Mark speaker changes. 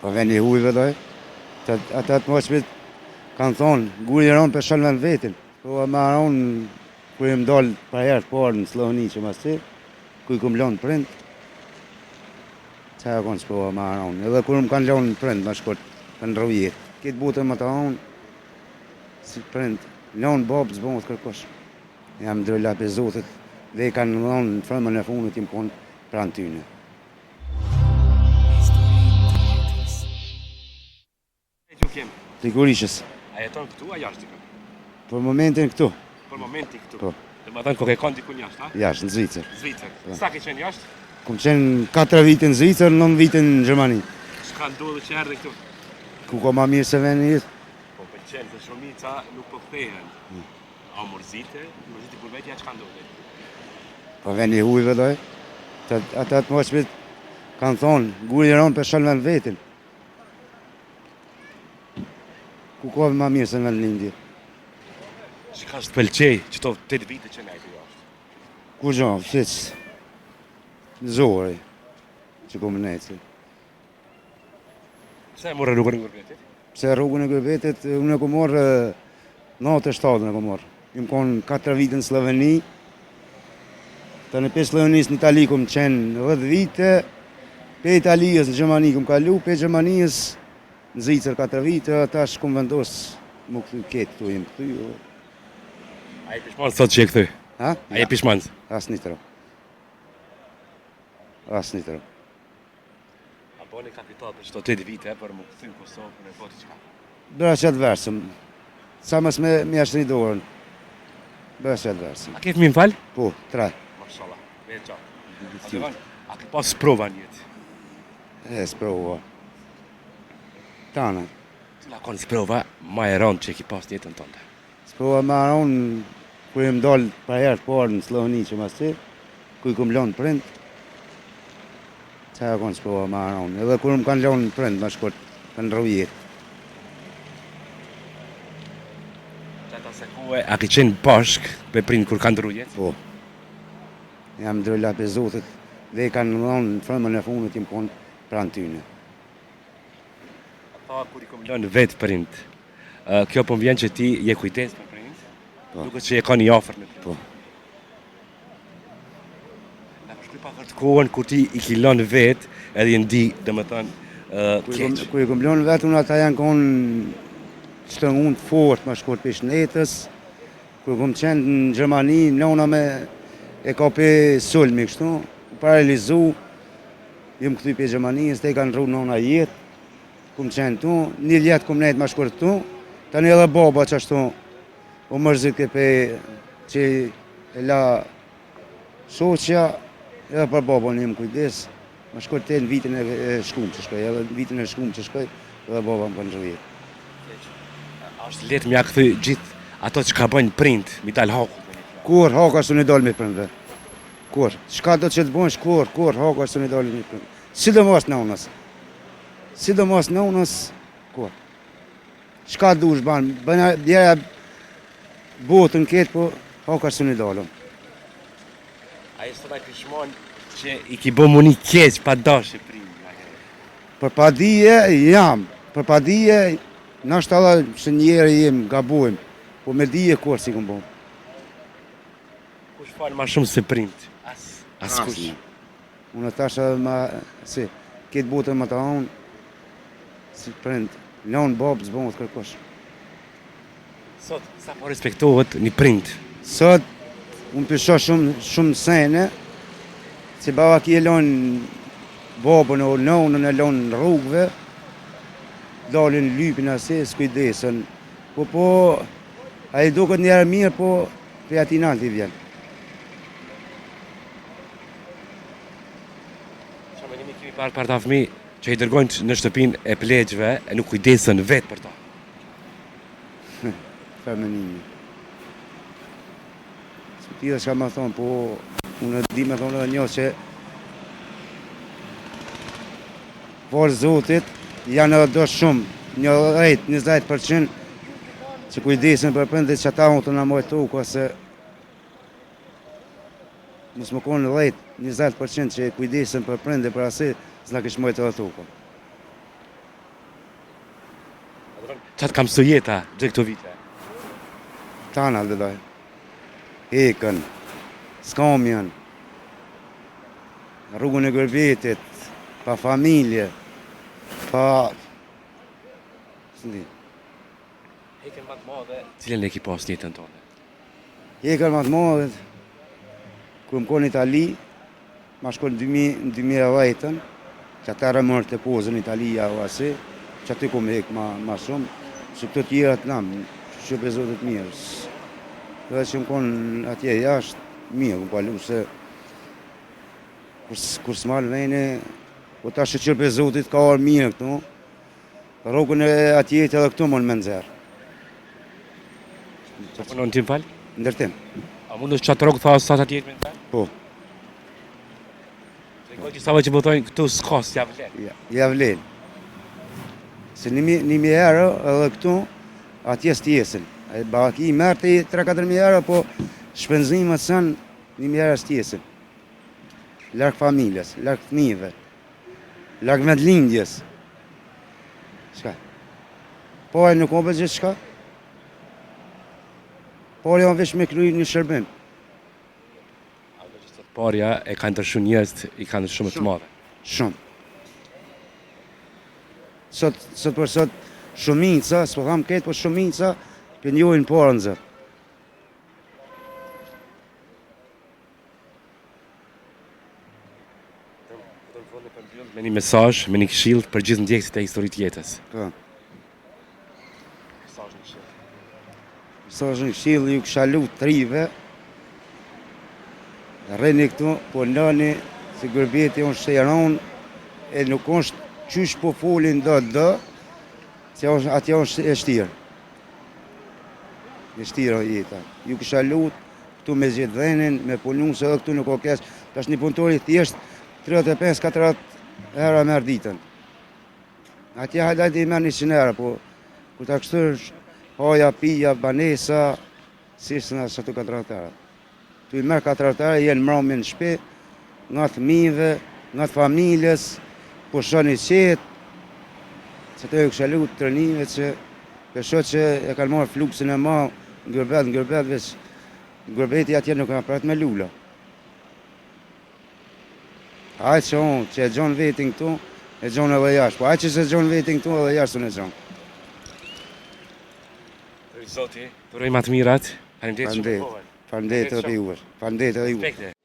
Speaker 1: Po veni hujve doj, ata të moshmit kanë thonë, guri ronë për shalën vetin. Po ma ronë, ku e më dollë për herë të parë në Sloveni që mas të, ku i këmë lonë prind, qa e konë që po ma ronë. Edhe kur më kanë lonë prind, ma shkort, për në rrujet. Këtë butën më të ronë, si prind, lonë babë zbonë të kërkosh. Jam ndrylla për zotit, dhe i kanë lonë në frëmën e funit, im konë pranë tyne. Ligurishës.
Speaker 2: A jeton këtu a jashtë dikun?
Speaker 1: Për momentin këtu.
Speaker 2: Për momentin këtu.
Speaker 1: Po.
Speaker 2: Dhe më thënë ko ke konë dikun jashtë, a?
Speaker 1: Jashtë, në Zvicër.
Speaker 2: Zvicër. Sa ke qenë jashtë?
Speaker 1: Kom qenë 4 vite në Zvicër, 9 vite në Gjermani.
Speaker 2: Shka ndodhë që erdhe këtu?
Speaker 1: Ku ka ma mirë se veni jetë?
Speaker 2: Po pëlqen se shumica nuk po kthehen. A mërzite kur vetja çka ndodhë?
Speaker 1: Po veni hujve doj, ata të moshmit kanë thonë, guri ronë për shalën vetin. Ku ka ma mirë se në lindje?
Speaker 2: Shka të pëlqej që to 8 vite që nejtë jashtë?
Speaker 1: Ku gjonë, fëqë, zori, që kom nejtë.
Speaker 2: Pse e morë rrugën e Gurbetit?
Speaker 1: Pse rrugën e Gurbetit, unë e kom morë 97 e kom morë. Jam konë 4 vite në Sloveni, të në 5 Slovenisë në Itali kom qenë 10 vite, pe Italijës në Gjermani kom kalu, pe Gjermanijës në Zvicër 4 vite, tash kom vendosë më këthy ketë këtu, jem këthy.
Speaker 2: A je pishmanë sot që e këthy?
Speaker 1: Ha?
Speaker 2: A je pishmanë?
Speaker 1: As një tërë. As një tërë.
Speaker 2: A boni kapital për qëto 8 vite, për më këthy në Kosovë, në poti qka?
Speaker 1: Bëra që atë versëm, sa mës me ashtë një dorën. Bëra që atë versëm.
Speaker 2: A ke fëmi më falë?
Speaker 1: Po, 3.
Speaker 2: Mashallah, me qatë. A ke pas sprova njëtë?
Speaker 1: E, sprova. Tana.
Speaker 2: Cila konë sprova ma e rëndë që e ki pas njëtën tënde?
Speaker 1: Sprova ma rëndë, ku e më dollë për herë të parë në Sloveni që mas të, ku i këmë lonë prind, qa e konë sprova ma rëndë. Edhe kur më kanë lonë prind, ma shkort, për në rrujet.
Speaker 2: Qëta se kuë, a ki qenë bashkë me prind kur kanë rrujet?
Speaker 1: Po. Jam ndrylla për zotit, dhe i kanë lonë në frëmën e funit, im konë pranë tyne.
Speaker 2: Ata kur i kom lënë vetë prind, kjo po më vjen që ti je kujdes për prind, duket që je ka një afër me prind.
Speaker 1: Po.
Speaker 2: Na përshkruaj pak të kohën kur ti i ki lënë vetë, edhe i ndi, domethënë, keq.
Speaker 1: Kur i kom lënë vetë, unë ata janë konë shtëngun të fort, ma shkort për shnetës, kur kom qenë në Gjermani, nona me e ka për sulmi kështu, paralizu, jem këthy për Gjermanisë, te i kanë rru nona jetë, kum qenë tu, një ljetë kum nejtë ma shkurt tu, tani edhe baba që ashtu, u mërzit këpe që e la shoqja, edhe për baba një më kujdes, ma shkurt te në vitin e shkum që shkoj, edhe në vitin e shkum që shkoj, edhe baba më për në rrjet.
Speaker 2: Ashtë letë mja këthy gjithë ato që ka bëjnë prind, mi dalë haku.
Speaker 1: Kur haka së një dalë me prindve? Kur? Shka do që të bëjnë kur haka së një dalë me prindve? Sidomos në unës. Sidomos në unës, kur? Shka dush banë, bëjna bjerë botën ketë, po haka së një dalëm.
Speaker 2: A e së taj pishmon që i ki bo muni keq pa dashe prind nga herë?
Speaker 1: Për padije jam, për padije, nështë alla që njerë jem, gabojmë, po me dije kur si këmë bëmë.
Speaker 2: Kush falë ma shumë se prind? As kush.
Speaker 1: Unë tasha ma, si, ketë botën më të onë, si prind, lonë babë zbonë të kërkosh.
Speaker 2: Sot, sa po respektohet një prind?
Speaker 1: Sot, unë pisho shumë sene, si baba ki e lonë babën o nonën e lonë në rrugëve, dalin lypin ase, s'kujdesën. Po, a i duket njerë mirë, po, pe ati nalë t'i vjen.
Speaker 2: Qa me nimi kemi par ta fëmi që i dërgojnë në shtëpin e pleqve e nuk kujdesën vetë për ta?
Speaker 1: Femenimi. Së t'i dhe shka më thonë, po, unë di me thonë edhe një që por zotit janë edhe do shumë, 10-20% që kujdesin për prindit që ata unë të në mojë tukë, ose mos më konë 10-20% që kujdesin për prindit për asi, s'na kish mojtë edhe tukë.
Speaker 2: Qa të kam së jeta gjithë këto vite?
Speaker 1: Tana dhe doj. Hekën, skamjen, rrugën e Gërbetit, pa familje, pa...
Speaker 2: Hekën më të madhe, cilën e ki pas njëtën tonë?
Speaker 1: Hekën më të madhe, ku më konë Itali, ma shkonë në 2010, që atërë mërë të pozën Italia o asi, që aty ku më hekë ma shumë, që këto tjera të namë, që bezotit mirës. Dhe që më konë atje jashtë, mirë, më palu se kur s'malë vejnë, po ta shë që bezotit ka orë mirë këtu, rrugën e atje edhe këtu më në menxerë.
Speaker 2: Që punon ti më falë?
Speaker 1: Ndërtim.
Speaker 2: A mund është qatë rrugë thasë sa të tjetë me në falë?
Speaker 1: Po,
Speaker 2: Se ka qësave që botojnë këtu s'ka s'ja vlen.
Speaker 1: ja vlen. Se një herë edhe këtu, atje s'tjesin. Baki merë të 3-4 herë, po shpenzimet sën një herë s'tjesin. Larg familjes, larg fëmijëve, larg vendlindjes. Shka? Pare nuk o gjithë shka? Pare janë vesh me kryi një shërbim.
Speaker 2: Parja e ka ndërshu njerëz, i ka ndërshu më të madhe.
Speaker 1: Shumë. Sot për sot, shumica, s'po tham ketë, po shumica, për njojnë parë në zërë.
Speaker 2: Me një mesazh, me një këshill për gjithë ndjekësit e historitë jetës.
Speaker 1: Po. Mesazhin këshill ju kisha lutë trive, rreni këtu, po nëni, si Gërbeti unë shëron, e nuk është qysh po folin do, se atje është e shtirë. E shtirë o jeta. Ju kisha lutë, këtu me zjetë dhenin, me punu, se edhe këtu nuk o kesh, tash një punëtori thjesht 35-40 hera merë ditën. Atje hajlajt i merë 100 hera, po kur ta kështër haja, pija, banesa, si së në sëtu 40 hera. Tu i merë 40 hera, jenë mrami në shpi, nga fëmijëve, nga familjes, po shoni qetë, se të ju kësha lutë të rënime që pësho që e kanë marë fluksin e ma në Gërbet, veç Gërbeti atje nuk kanë pratë me lula. Ajë që unë, që e gjonë vetin këtu, e gjonë edhe jashtë, po ajë që se gjonë vetin këtu edhe jashtë unë e gjonë.
Speaker 2: Zoti, përoj matë mirat, faleminderit shumë për kohën.
Speaker 1: Faleminderit edhe juve. Faleminderit edhe juve.
Speaker 2: Respekte.